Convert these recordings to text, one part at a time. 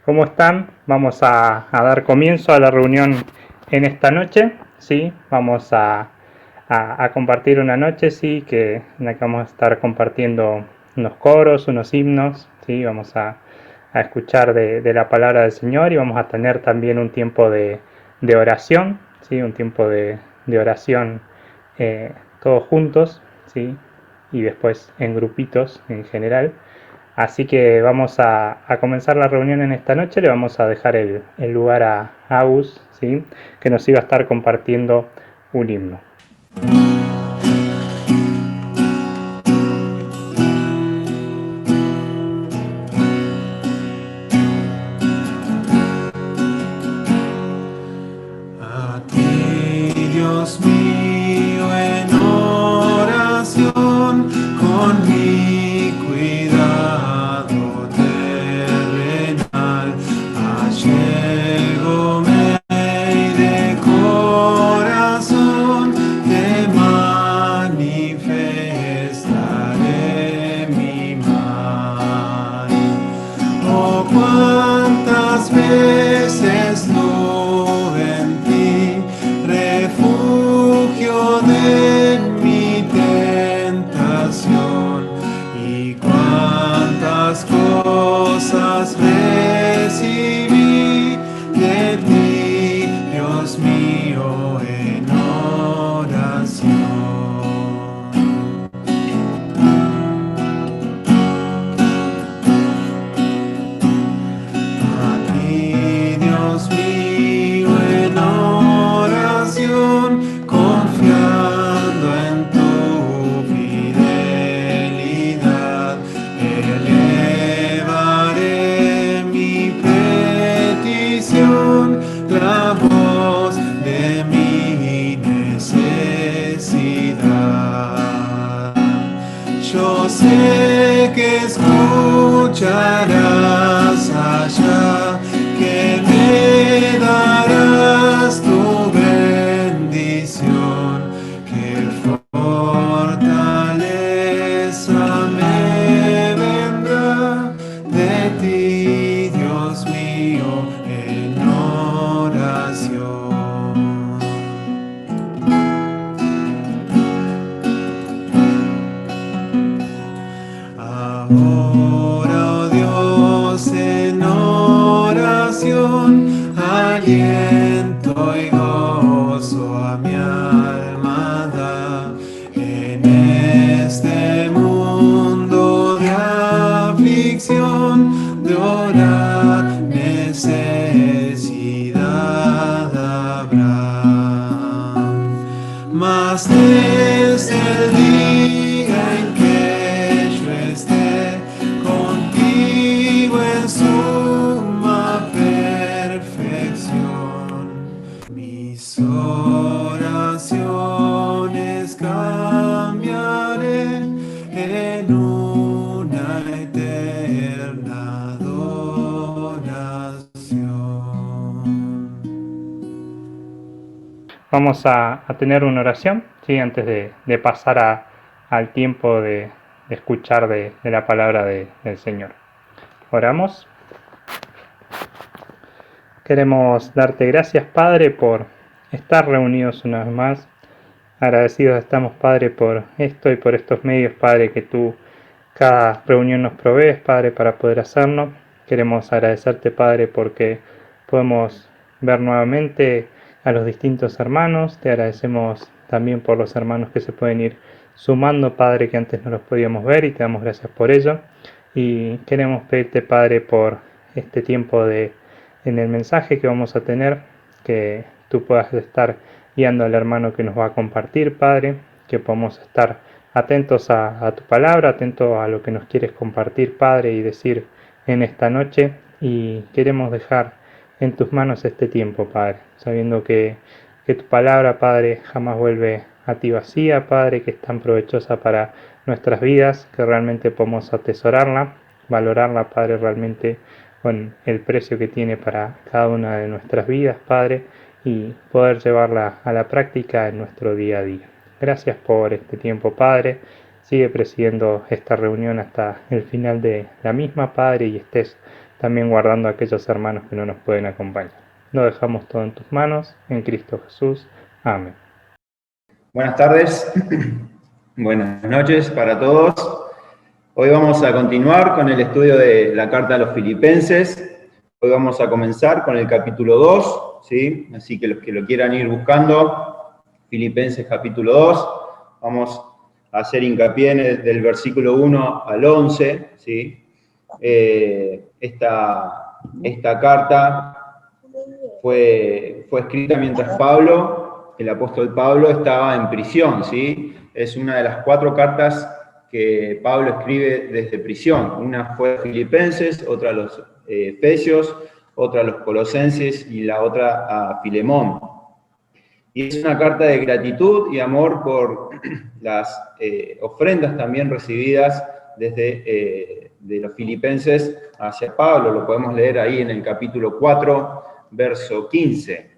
¿Cómo están? Vamos a dar comienzo a la reunión en esta noche, ¿sí? Vamos a compartir una noche, ¿sí? En la que vamos a estar compartiendo unos coros, unos himnos, ¿sí? Vamos a escuchar de la palabra del Señor y vamos a tener también un tiempo de oración, ¿sí? Un tiempo de oración todos juntos, ¿sí? Y después en grupitos en general. Así que vamos a comenzar la reunión en esta noche. Le vamos a dejar el lugar a Agus, ¿sí? Que nos iba a estar compartiendo un himno. A ti, Dios mío, en oración, con mi cuidado terrenal, allegóme de corazón, te manifestaré mi mal. Oh, cuántas veces tuve en ti refugio de mi tentación, y cuántas cosas recibí de ti, Dios mío, en oración. A ti, Dios mío, en oración, confiando en tu fidelidad, elevaré mi petición, la voz de mi necesidad. Yo sé que escucharás allá, que me darás tu bendición, que fortaleza me vendrá de ti, Dios mío, en oración. Ahora, oh Dios, en oración, aliento y gozo a mi alma da. En este mundo de aflicción, de orar necesidad habrá. Mas desde el día en que yo esté contigo en suma perfección, mis oraciones cambiaré en una eterna adoración. Vamos a tener una oración, ¿sí? Antes de pasar al tiempo de escuchar de la palabra del Señor. Oramos. Queremos darte gracias, Padre, por estar reunidos una vez más. Agradecidos estamos, Padre, por esto y por estos medios, Padre, que tú cada reunión nos provees, Padre, para poder hacerlo. Queremos agradecerte, Padre, porque podemos ver nuevamente a los distintos hermanos. Te agradecemos también por los hermanos que se pueden ir sumando, Padre, que antes no los podíamos ver, y te damos gracias por ello. Y queremos pedirte, Padre, por este tiempo en el mensaje que vamos a tener, que tú puedas estar guiando al hermano que nos va a compartir, Padre, que podamos estar atentos a tu palabra, atentos a lo que nos quieres compartir, Padre, y decir en esta noche. Y queremos dejar en tus manos este tiempo, Padre, sabiendo que tu palabra, Padre, jamás vuelve a ti vacía, Padre, que es tan provechosa para nuestras vidas, que realmente podemos atesorarla, valorarla, Padre, realmente con el precio que tiene para cada una de nuestras vidas, Padre, y poder llevarla a la práctica en nuestro día a día. Gracias por este tiempo, Padre. Sigue presidiendo esta reunión hasta el final de la misma, Padre, y estés también guardando a aquellos hermanos que no nos pueden acompañar. Lo dejamos todo en tus manos, en Cristo Jesús. Amén. Buenas tardes, buenas noches para todos. Hoy vamos a continuar con el estudio de la carta a los Filipenses. Hoy vamos a comenzar con el capítulo 2, ¿sí? Así que los que lo quieran ir buscando, Filipenses capítulo 2, vamos a hacer hincapié del versículo 1 al 11, ¿sí? Esta carta fue escrita mientras Pablo, el apóstol Pablo, estaba en prisión, ¿sí? Es una de las 4 cartas que Pablo escribe desde prisión. Una fue a Filipenses, otra a los Efesios, otra a los Colosenses y la otra a Filemón. Y es una carta de gratitud y amor por las ofrendas también recibidas desde de los filipenses hacia Pablo. Lo podemos leer ahí en el capítulo 4, verso 15,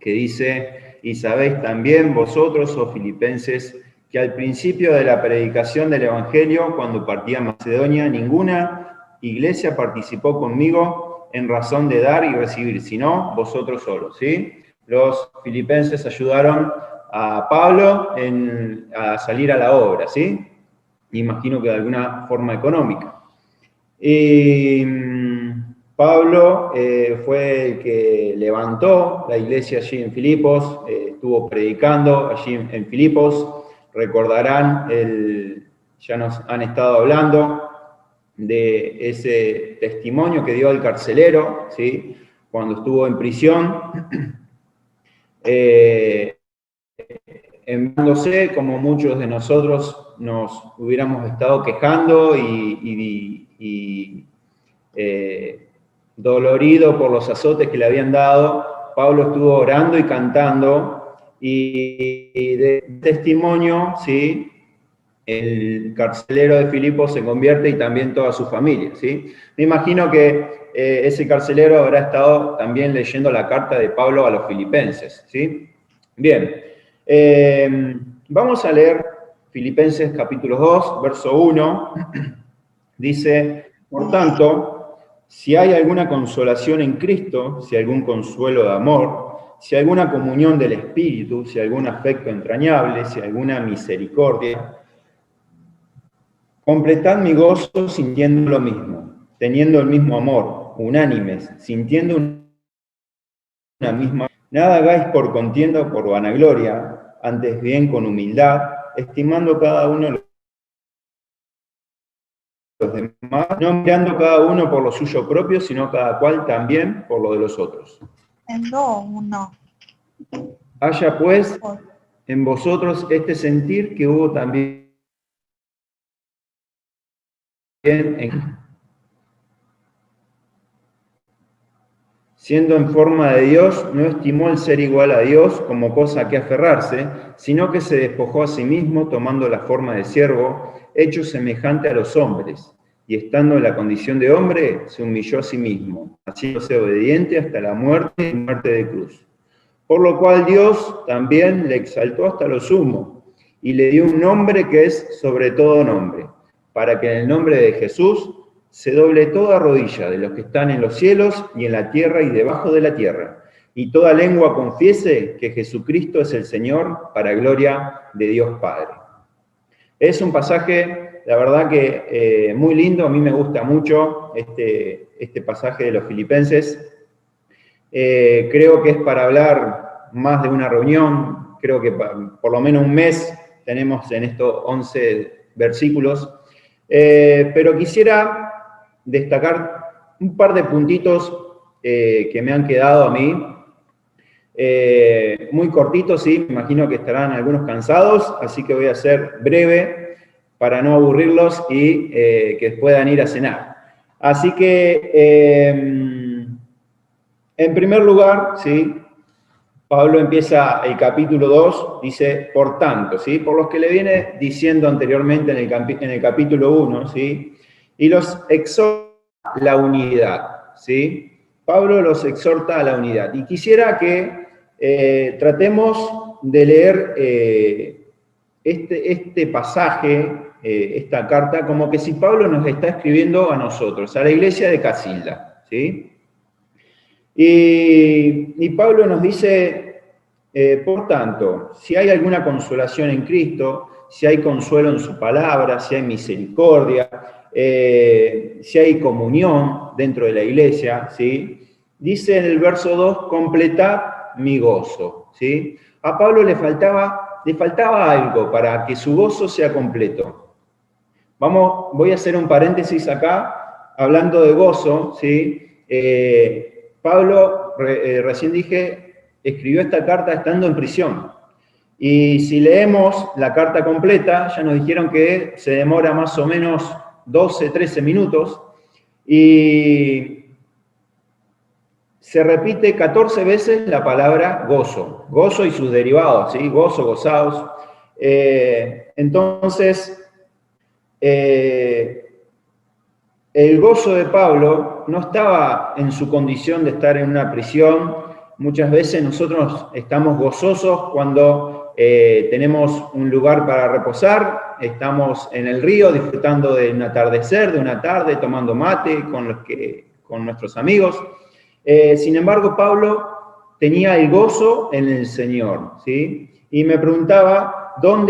que dice: y sabéis también vosotros, oh filipenses, que al principio de la predicación del Evangelio, cuando partí a Macedonia, ninguna iglesia participó conmigo en razón de dar y recibir, sino vosotros solos, ¿sí? Los filipenses ayudaron a Pablo a salir a la obra, ¿sí? Imagino que de alguna forma económica. Y Pablo fue el que levantó la iglesia allí en Filipos, estuvo predicando allí en Filipos. Recordarán, ya nos han estado hablando de ese testimonio que dio al carcelero, ¿sí? Cuando estuvo en prisión, enviándose, como muchos de nosotros nos hubiéramos estado quejando y dolorido por los azotes que le habían dado. Pablo estuvo orando y cantando, y de testimonio, ¿sí?, el carcelero de Filipos se convierte y también toda su familia, ¿sí? Me imagino que ese carcelero habrá estado también leyendo la carta de Pablo a los filipenses, ¿sí? Bien, vamos a leer Filipenses capítulo 2, verso 1. Dice: por tanto, si hay alguna consolación en Cristo, si algún consuelo de amor, si alguna comunión del Espíritu, si algún afecto entrañable, si alguna misericordia, completad mi gozo sintiendo lo mismo, teniendo el mismo amor, unánimes, sintiendo una misma. Nada hagáis por contienda o por vanagloria, antes bien con humildad, estimando cada uno los demás, no mirando cada uno por lo suyo propio, sino cada cual también por lo de los otros. Haya pues en vosotros este sentir que hubo también siendo en forma de Dios, no estimó el ser igual a Dios como cosa a que aferrarse, sino que se despojó a sí mismo, tomando la forma de siervo, hecho semejante a los hombres, y estando en la condición de hombre, se humilló a sí mismo, haciéndose obediente hasta la muerte y muerte de cruz. Por lo cual Dios también le exaltó hasta lo sumo, y le dio un nombre que es sobre todo nombre, para que en el nombre de Jesús se doble toda rodilla de los que están en los cielos y en la tierra y debajo de la tierra, y toda lengua confiese que Jesucristo es el Señor, para gloria de Dios Padre. Es un pasaje, la verdad que muy lindo, a mí me gusta mucho este pasaje de los Filipenses. Creo que es para hablar más de una reunión, creo que por lo menos un mes tenemos en estos 11 versículos, pero quisiera destacar un par de puntitos que me han quedado a mí, muy cortitos, sí, me imagino que estarán algunos cansados, así que voy a ser breve para no aburrirlos y que puedan ir a cenar. Así que, en primer lugar, ¿sí?, Pablo empieza el capítulo 2, dice, por tanto, ¿sí?, por los que le viene diciendo anteriormente en el capítulo 1, ¿sí?, y los exhorta a la unidad, ¿sí? Pablo los exhorta a la unidad. Y quisiera que tratemos de leer este pasaje esta carta como que si Pablo nos está escribiendo a nosotros, a la iglesia de Casilda, ¿sí? Y Pablo nos dice, por tanto, si hay alguna consolación en Cristo, si hay consuelo en su palabra, si hay misericordia, si hay comunión dentro de la iglesia, ¿sí? Dice en el verso 2, completad mi gozo, ¿sí? A Pablo le faltaba algo para que su gozo sea completo. Voy a hacer un paréntesis acá, hablando de gozo, ¿sí? Pablo, recién dije, escribió esta carta estando en prisión. Y si leemos la carta completa, ya nos dijeron que se demora más o menos 12, 13 minutos, y se repite 14 veces la palabra gozo y sus derivados, ¿sí? Gozo, gozaos. Entonces, el gozo de Pablo no estaba en su condición de estar en una prisión. Muchas veces nosotros estamos gozosos cuando tenemos un lugar para reposar, estamos en el río disfrutando de un atardecer, de una tarde, tomando mate con nuestros amigos. Sin embargo, Pablo tenía el gozo en el Señor, ¿sí? Y me preguntaba, ¿en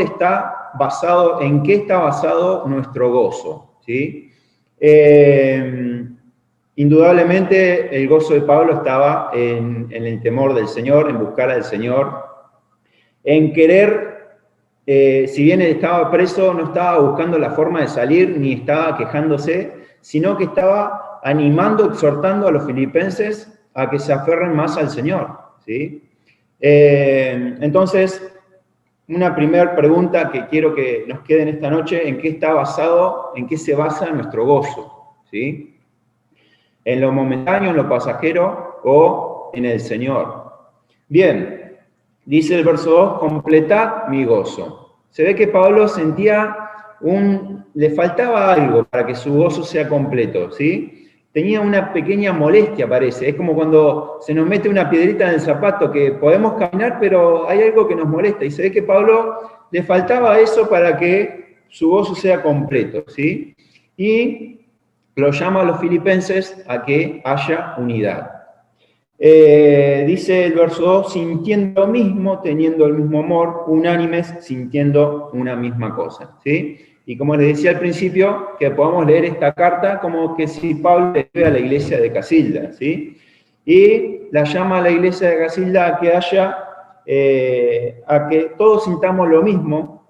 qué está basado nuestro gozo? ¿Sí? Indudablemente el gozo de Pablo estaba en el temor del Señor, en buscar al Señor, en querer, si bien estaba preso, no estaba buscando la forma de salir, ni estaba quejándose, sino que estaba animando, exhortando a los filipenses a que se aferren más al Señor, ¿sí? Entonces, una primera pregunta que quiero que nos quede en esta noche, ¿en qué se basa nuestro gozo? ¿Sí? ¿En lo momentáneo, en lo pasajero o en el Señor? Bien, dice el verso 2, completad mi gozo. Se ve que Pablo le faltaba algo para que su gozo sea completo, ¿sí? Tenía una pequeña molestia, parece. Es como cuando se nos mete una piedrita en el zapato, que podemos caminar, pero hay algo que nos molesta. Y se ve que a Pablo le faltaba eso para que su gozo sea completo, ¿sí? Y lo llama a los filipenses a que haya unidad. Dice el verso 2, sintiendo lo mismo, teniendo el mismo amor, unánimes, sintiendo una misma cosa, ¿sí? Y como les decía al principio, que podamos leer esta carta como que si Pablo le escribe a la iglesia de Casilda, ¿sí? Y la llama a la iglesia de Casilda a que todos sintamos lo mismo,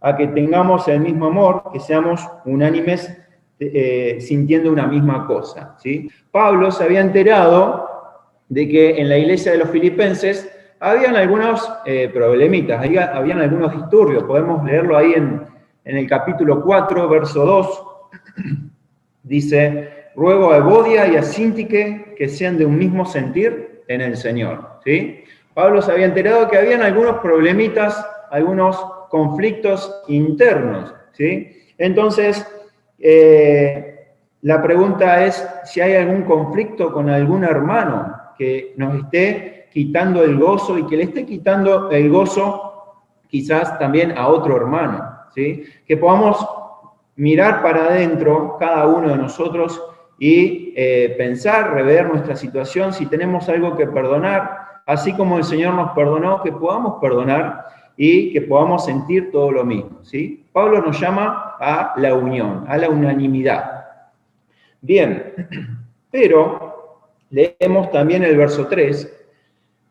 a que tengamos el mismo amor, que seamos unánimes, sintiendo una misma cosa, ¿sí? Pablo se había enterado de que en la iglesia de los filipenses habían algunos problemitas, habían algunos disturbios. Podemos leerlo ahí en el capítulo 4, verso 2. Dice, ruego a Evodia y a Síntique que sean de un mismo sentir en el Señor, ¿sí? Pablo se había enterado que habían algunos problemitas, algunos conflictos internos, ¿sí? Entonces, la pregunta es si hay algún conflicto con algún hermano que nos esté quitando el gozo y que le esté quitando el gozo quizás también a otro hermano, ¿sí? Que podamos mirar para adentro cada uno de nosotros y pensar, rever nuestra situación, si tenemos algo que perdonar, así como el Señor nos perdonó, que podamos perdonar y que podamos sentir todo lo mismo, ¿sí? Pablo nos llama a la unión, a la unanimidad. Bien, pero leemos también el verso 3,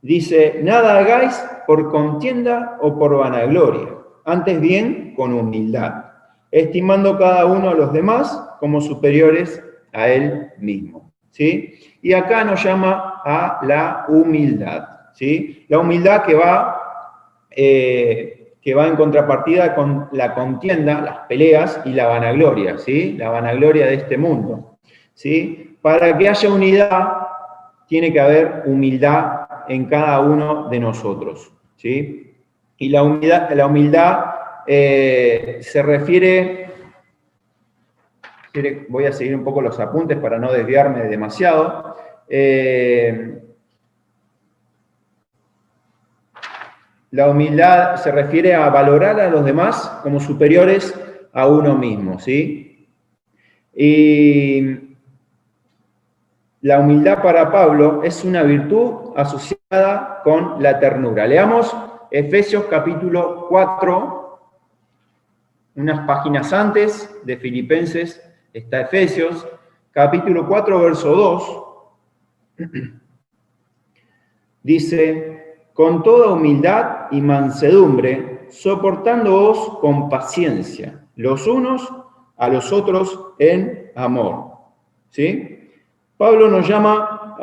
dice, nada hagáis por contienda o por vanagloria, antes bien con humildad, estimando cada uno a los demás como superiores a él mismo, ¿sí? Y acá nos llama a la humildad, ¿sí? La humildad que va en contrapartida con la contienda, las peleas y la vanagloria, ¿sí? La vanagloria de este mundo, ¿sí? Para que haya unidad, tiene que haber humildad en cada uno de nosotros, ¿sí? Y la humildad se refiere, voy a seguir un poco los apuntes para no desviarme demasiado. La humildad se refiere a valorar a los demás como superiores a uno mismo, ¿sí? Y la humildad para Pablo es una virtud asociada con la ternura. Leamos Efesios capítulo 4, unas páginas antes de Filipenses está Efesios, capítulo 4, verso 2. Dice, con toda humildad y mansedumbre, soportándoos con paciencia, los unos a los otros en amor. ¿Sí? Pablo nos llama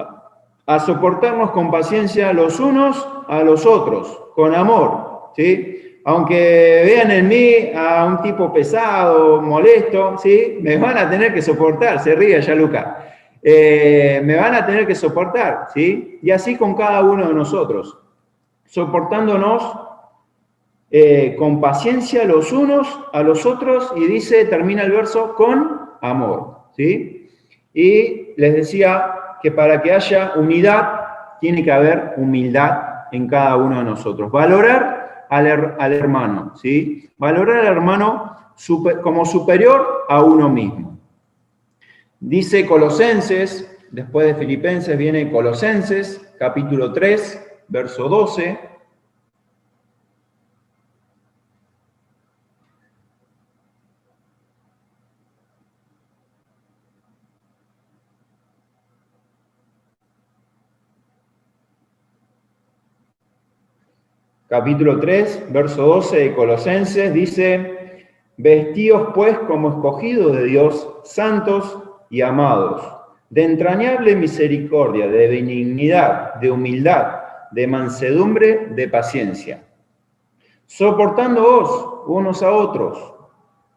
a soportarnos con paciencia los unos a los otros, con amor. ¿Sí? Aunque vean en mí a un tipo pesado, molesto, ¿sí? Me van a tener que soportar, se ríe ya Luca. Me van a tener que soportar, ¿sí? Y así con cada uno de nosotros, soportándonos con paciencia los unos a los otros, y dice, termina el verso, con amor, ¿sí? Y les decía que para que haya unidad, tiene que haber humildad en cada uno de nosotros. Valorar al hermano, ¿sí? Valorar al hermano como superior a uno mismo. Dice Colosenses, después de Filipenses viene Colosenses, capítulo 3, verso 12. Capítulo 3, verso 12 de Colosenses dice, vestíos pues como escogidos de Dios, santos y amados, de entrañable misericordia, de benignidad, de humildad, de mansedumbre, de paciencia, soportándoos unos a otros,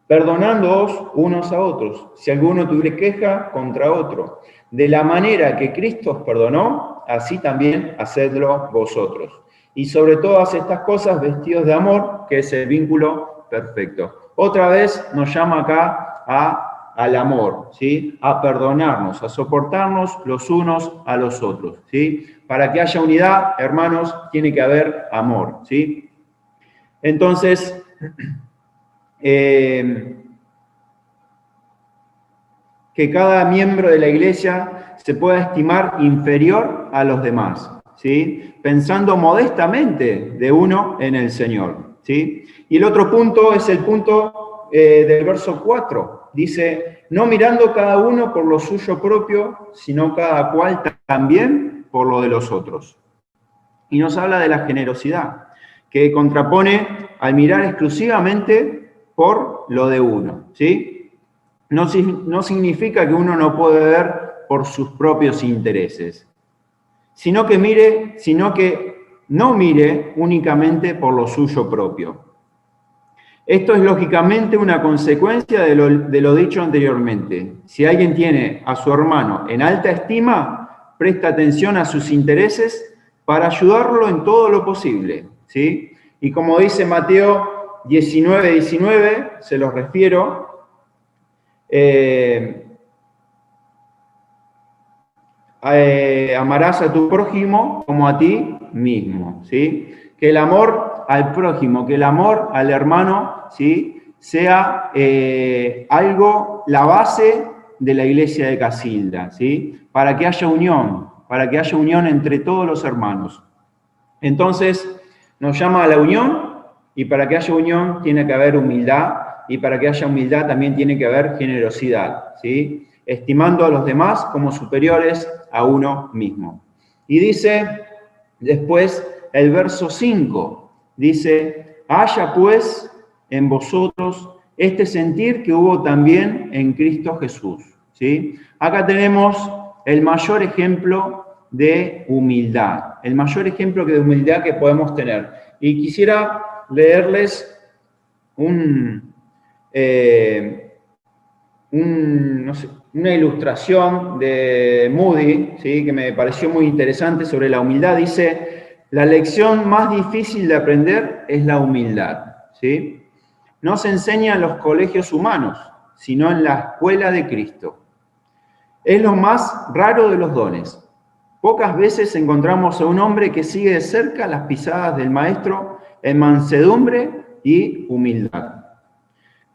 perdonándoos unos a otros, si alguno tuviere queja contra otro. De la manera que Cristo os perdonó, así también hacedlo vosotros. Y sobre todas estas cosas, vestidos de amor, que es el vínculo perfecto. Otra vez nos llama acá al amor, ¿sí? A perdonarnos, a soportarnos los unos a los otros, ¿sí? Para que haya unidad, hermanos, tiene que haber amor, ¿sí? Entonces, que cada miembro de la iglesia se pueda estimar inferior a los demás, ¿sí? Pensando modestamente de uno en el Señor, ¿sí? Y el otro punto es el punto del verso 4. Dice, no mirando cada uno por lo suyo propio, sino cada cual también por lo de los otros. Y nos habla de la generosidad, que contrapone al mirar exclusivamente por lo de uno, ¿sí? No significa que uno no puede ver por sus propios intereses, sino que no mire únicamente por lo suyo propio. Esto es lógicamente una consecuencia de lo dicho anteriormente. Si alguien tiene a su hermano en alta estima, presta atención a sus intereses para ayudarlo en todo lo posible, ¿sí? Y como dice Mateo 19:19, se los refiero, amarás a tu prójimo como a ti mismo, ¿sí? Que el amor al prójimo, que el amor al hermano, ¿sí? Sea la base de la iglesia de Casilda, ¿sí? Para que haya unión entre todos los hermanos. Entonces, nos llama a la unión, y para que haya unión tiene que haber humildad, y para que haya humildad también tiene que haber generosidad, ¿sí? Estimando a los demás como superiores a uno mismo. Y dice después el verso 5, dice, haya pues en vosotros este sentir que hubo también en Cristo Jesús, ¿sí? Acá tenemos el mayor ejemplo de humildad, el mayor ejemplo de humildad que podemos tener. Y quisiera leerles una ilustración de Moody, ¿sí? Que me pareció muy interesante sobre la humildad. Dice, la lección más difícil de aprender es la humildad, ¿sí? No se enseña en los colegios humanos, sino en la escuela de Cristo. Es lo más raro de los dones. Pocas veces encontramos a un hombre que sigue de cerca las pisadas del Maestro en mansedumbre y humildad.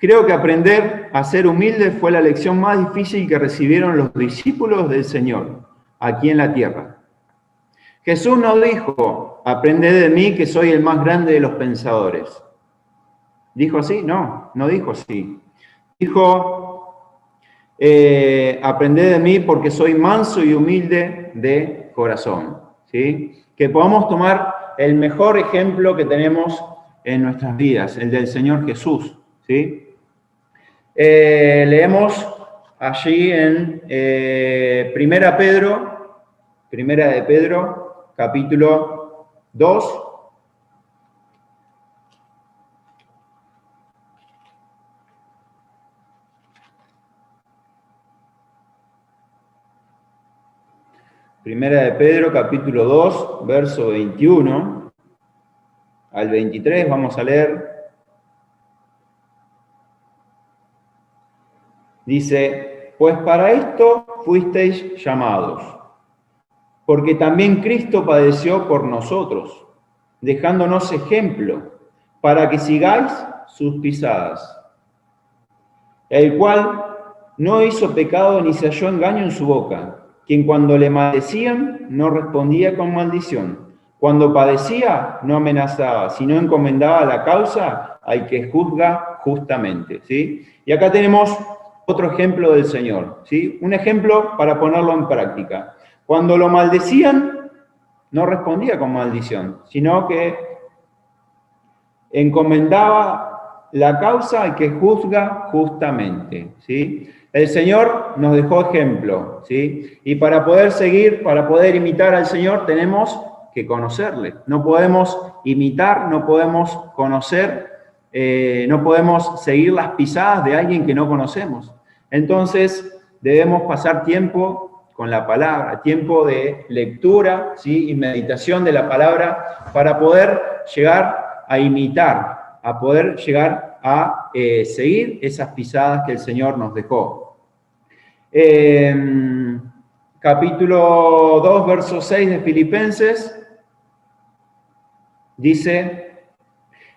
Creo que aprender a ser humilde fue la lección más difícil que recibieron los discípulos del Señor aquí en la tierra. Jesús no dijo, aprended de mí que soy el más grande de los pensadores. ¿Dijo así? No, no dijo así. Dijo, aprended de mí porque soy manso y humilde de corazón. ¿Sí? Que podamos tomar el mejor ejemplo que tenemos en nuestras vidas, el del Señor Jesús. ¿Sí? Leemos allí en Primera de Pedro, capítulo 2. Primera de Pedro, capítulo 2, verso 21 al 23, vamos a leer. Dice, pues para esto fuisteis llamados, porque también Cristo padeció por nosotros, dejándonos ejemplo, para que sigáis sus pisadas, el cual no hizo pecado ni se halló engaño en su boca, quien cuando le maldecían no respondía con maldición, cuando padecía no amenazaba, sino encomendaba la causa al que juzga justamente. ¿Sí? Y acá tenemos otro ejemplo del Señor, ¿sí? Un ejemplo para ponerlo en práctica. Cuando lo maldecían, no respondía con maldición, sino que encomendaba la causa al que juzga justamente, ¿sí? El Señor nos dejó ejemplo, ¿sí? Y para poder seguir, para poder imitar al Señor, tenemos que conocerle. No podemos imitar, no podemos conocer, no podemos seguir las pisadas de alguien que no conocemos. Entonces, debemos pasar tiempo con la palabra, tiempo de lectura, ¿sí? Y meditación de la palabra para poder llegar a imitar, a poder llegar a seguir esas pisadas que el Señor nos dejó. Capítulo 2, verso 6 de Filipenses, dice,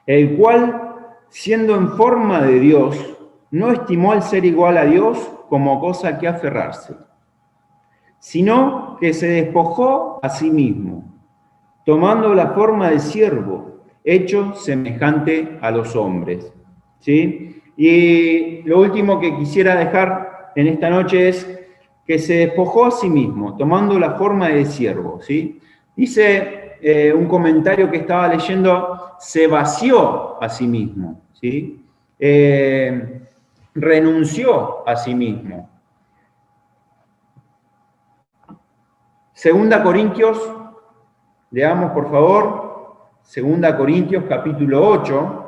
el cual, siendo en forma de Dios, no estimó el ser igual a Dios como cosa que aferrarse, sino que se despojó a sí mismo, tomando la forma de siervo, hecho semejante a los hombres. ¿Sí? Y lo último que quisiera dejar en esta noche es que se despojó a sí mismo, tomando la forma de siervo. ¿Sí? Dice un comentario que estaba leyendo, se vació a sí mismo. ¿Sí? Renunció a sí mismo. Segunda Corintios, leamos por favor, Segunda Corintios capítulo 8.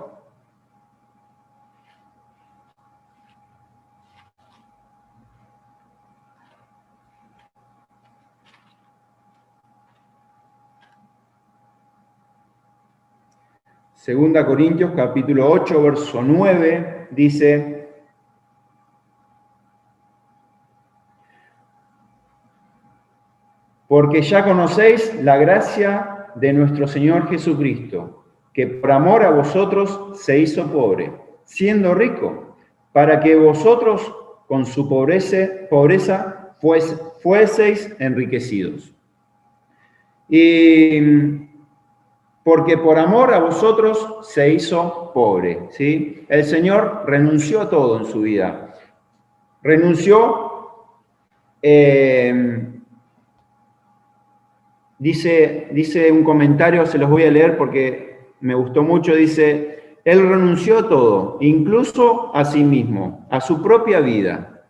Segunda Corintios capítulo 8, verso 9, dice, porque ya conocéis la gracia de nuestro Señor Jesucristo, que por amor a vosotros se hizo pobre, siendo rico, para que vosotros con su pobreza fueseis enriquecidos. Y porque por amor a vosotros se hizo pobre, ¿sí? El Señor renunció a todo en su vida. Renunció, dice un comentario, se los voy a leer porque me gustó mucho, dice, Él renunció a todo, incluso a sí mismo, a su propia vida.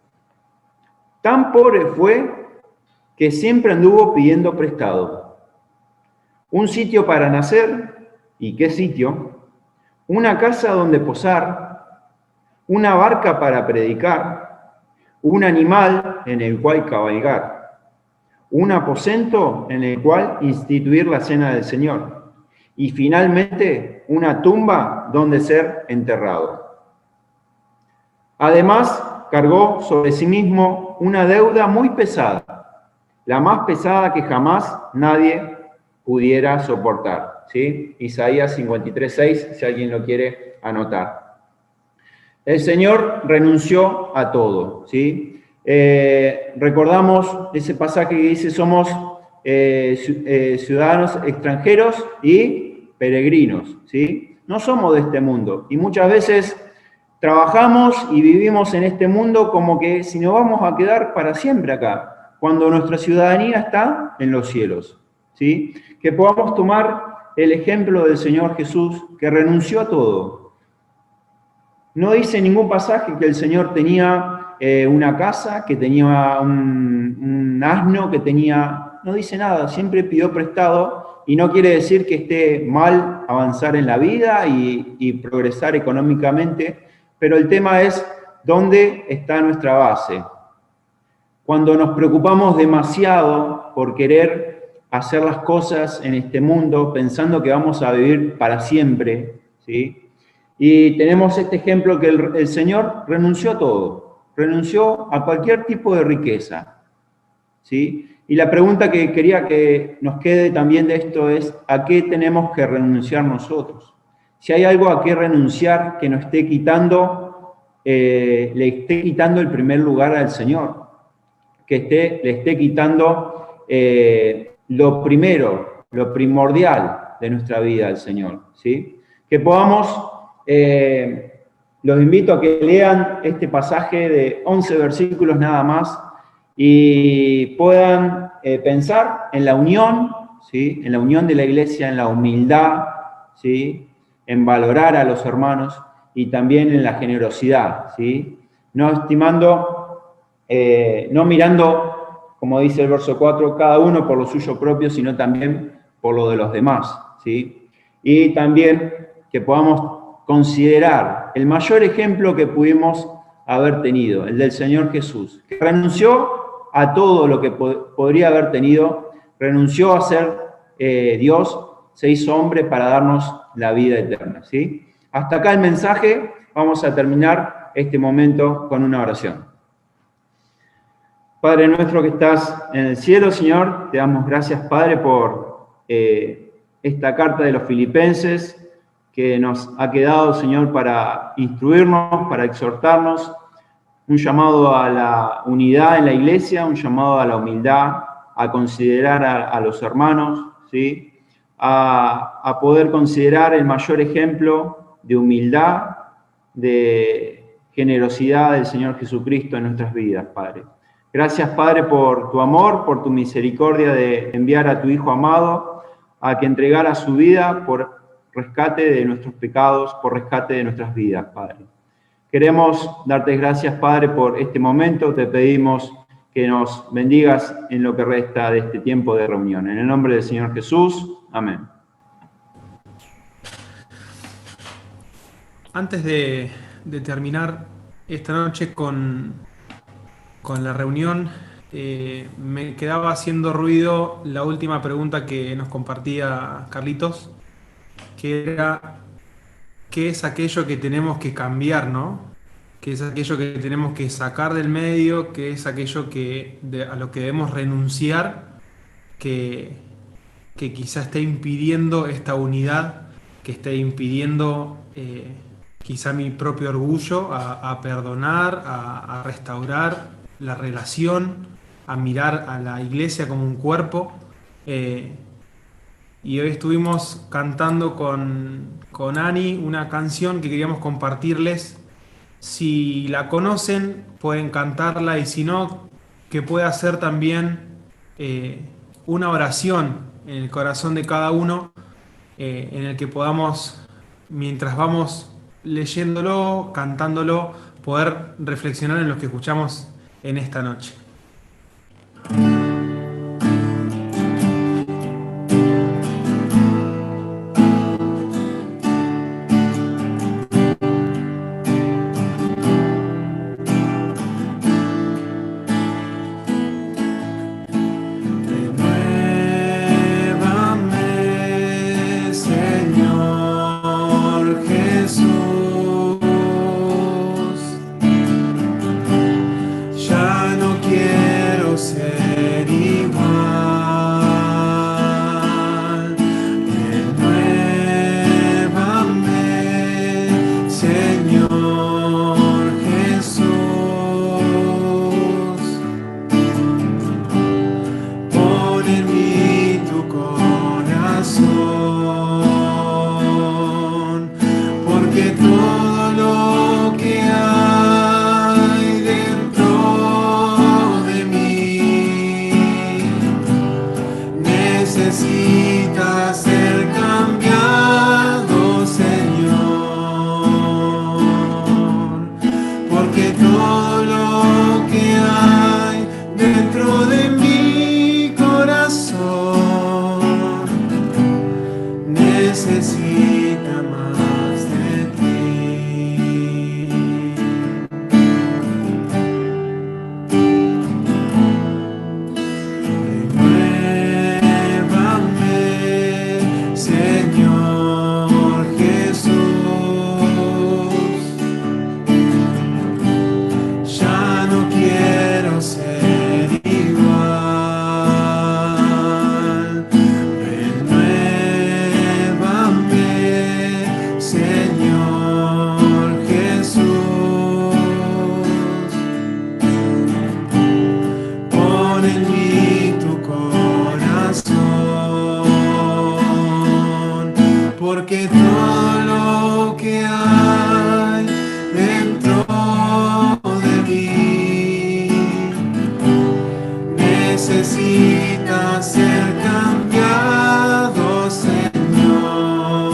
Tan pobre fue que siempre anduvo pidiendo prestado. Un sitio para nacer, ¿y qué sitio? Una casa donde posar, una barca para predicar, un animal en el cual cabalgar, un aposento en el cual instituir la cena del Señor, y finalmente una tumba donde ser enterrado. Además, cargó sobre sí mismo una deuda muy pesada, la más pesada que jamás nadie pudiera soportar, ¿sí? Isaías 53:6, si alguien lo quiere anotar. El Señor renunció a todo, ¿sí? Recordamos ese pasaje que dice, somos ciudadanos extranjeros y peregrinos, ¿sí? No somos de este mundo. Y muchas veces trabajamos y vivimos en este mundo como que si nos vamos a quedar para siempre acá, cuando nuestra ciudadanía está en los cielos, ¿sí? Que podamos tomar el ejemplo del Señor Jesús, que renunció a todo. No dice en ningún pasaje que el Señor tenía una casa, que tenía un asno, que tenía... No dice nada, siempre pidió prestado, y no quiere decir que esté mal avanzar en la vida y progresar económicamente, pero el tema es dónde está nuestra base. Cuando nos preocupamos demasiado por querer hacer las cosas en este mundo, pensando que vamos a vivir para siempre, ¿sí? Y tenemos este ejemplo que el Señor renunció a todo, renunció a cualquier tipo de riqueza, ¿sí? Y la pregunta que quería que nos quede también de esto es, ¿a qué tenemos que renunciar nosotros? Si hay algo a qué renunciar que nos esté quitando, le esté quitando el primer lugar al Señor, que le esté quitando lo primero, lo primordial de nuestra vida al Señor, ¿sí? Que podamos... los invito a que lean este pasaje de 11 versículos nada más y puedan pensar en la unión, ¿sí? En la unión de la iglesia, en la humildad, ¿sí? En valorar a los hermanos y también en la generosidad, ¿sí? No estimando, no mirando, como dice el verso 4, cada uno por lo suyo propio, sino también por lo de los demás, ¿sí? Y también que podamos considerar el mayor ejemplo que pudimos haber tenido, el del Señor Jesús, que renunció a todo lo que podría haber tenido, renunció a ser Dios, se hizo hombre para darnos la vida eterna, ¿sí? Hasta acá el mensaje, vamos a terminar este momento con una oración. Padre nuestro que estás en el cielo, Señor, te damos gracias, Padre, por esta carta de los Filipenses, que nos ha quedado, Señor, para instruirnos, para exhortarnos, un llamado a la unidad en la iglesia, un llamado a la humildad, a considerar a los hermanos, ¿sí? A poder considerar el mayor ejemplo de humildad, de generosidad del Señor Jesucristo en nuestras vidas, Padre. Gracias, Padre, por tu amor, por tu misericordia de enviar a tu Hijo amado a que entregara su vida por rescate de nuestros pecados, por rescate de nuestras vidas, Padre. Queremos darte gracias, Padre, por este momento. Te pedimos que nos bendigas en lo que resta de este tiempo de reunión. En el nombre del Señor Jesús. Amén. Antes de terminar esta noche con la reunión, me quedaba haciendo ruido la última pregunta que nos compartía Carlitos, que era ¿qué es aquello que tenemos que cambiar, no? ¿Qué es aquello que tenemos que sacar del medio? ¿Qué es aquello a lo que debemos renunciar que quizá esté impidiendo esta unidad, que esté impidiendo quizá mi propio orgullo a perdonar, a restaurar la relación, a mirar a la iglesia como un cuerpo? Y hoy estuvimos cantando con Ani una canción que queríamos compartirles. Si la conocen, pueden cantarla, y si no, que pueda ser también una oración en el corazón de cada uno, en el que podamos, mientras vamos leyéndolo, cantándolo, poder reflexionar en lo que escuchamos en esta noche. Ya no quiero necesita ser cambiado, Señor,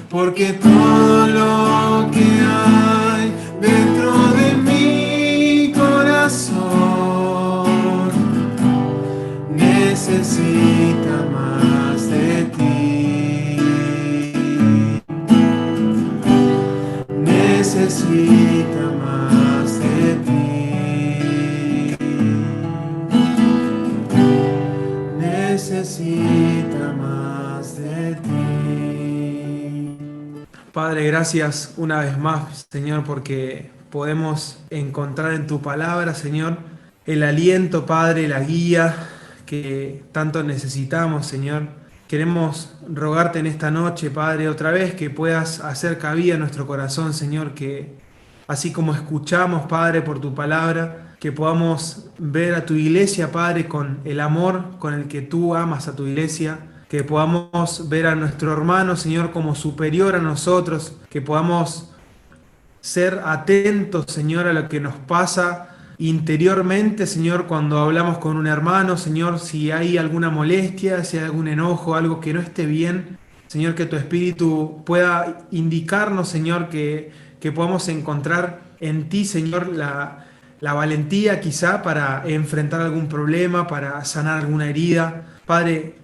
porque todo lo que hay dentro de mi corazón necesita más de ti, necesita más de ti, necesita más de ti. Padre, gracias una vez más, Señor, porque podemos encontrar en tu palabra, Señor, el aliento, Padre, la guía que tanto necesitamos, Señor. Queremos rogarte en esta noche, Padre, otra vez que puedas hacer cabida en nuestro corazón, Señor, que así como escuchamos, Padre, por tu palabra, que podamos ver a tu iglesia, Padre, con el amor con el que tú amas a tu iglesia, que podamos ver a nuestro hermano, Señor, como superior a nosotros, que podamos ser atentos, Señor, a lo que nos pasa interiormente, Señor, cuando hablamos con un hermano, Señor, si hay alguna molestia, si hay algún enojo, algo que no esté bien, Señor, que tu Espíritu pueda indicarnos, Señor, que podamos encontrar en ti, Señor, la valentía quizá para enfrentar algún problema, para sanar alguna herida. Padre,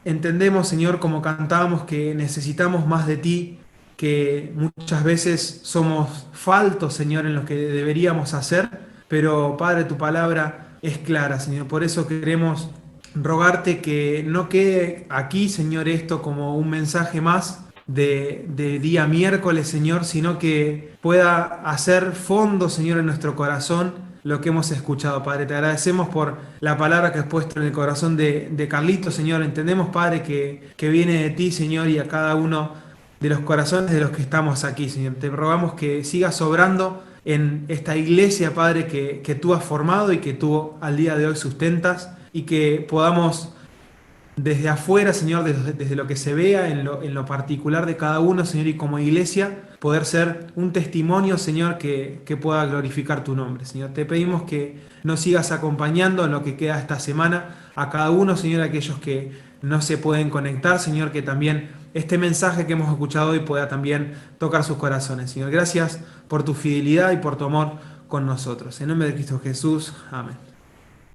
entendemos, Señor, como cantábamos, que necesitamos más de ti, que muchas veces somos faltos, Señor, en lo que deberíamos hacer, pero, Padre, tu palabra es clara, Señor. Por eso queremos rogarte que no quede aquí, Señor, esto como un mensaje más de día miércoles, Señor, sino que pueda hacer fondo, Señor, en nuestro corazón lo que hemos escuchado, Padre. Te agradecemos por la palabra que has puesto en el corazón de Carlito, Señor. Entendemos, Padre, que viene de ti, Señor, y a cada uno de los corazones de los que estamos aquí, Señor. Te rogamos que sigas obrando en esta iglesia, Padre, que tú has formado y que tú al día de hoy sustentas, y que podamos desde afuera, Señor, desde lo que se vea en lo particular de cada uno, Señor, y como iglesia, poder ser un testimonio, Señor, que pueda glorificar tu nombre, Señor. Te pedimos que nos sigas acompañando en lo que queda esta semana a cada uno, Señor, aquellos que no se pueden conectar, Señor, que también este mensaje que hemos escuchado hoy pueda también tocar sus corazones, Señor. Gracias por tu fidelidad y por tu amor con nosotros. En nombre de Cristo Jesús. Amén.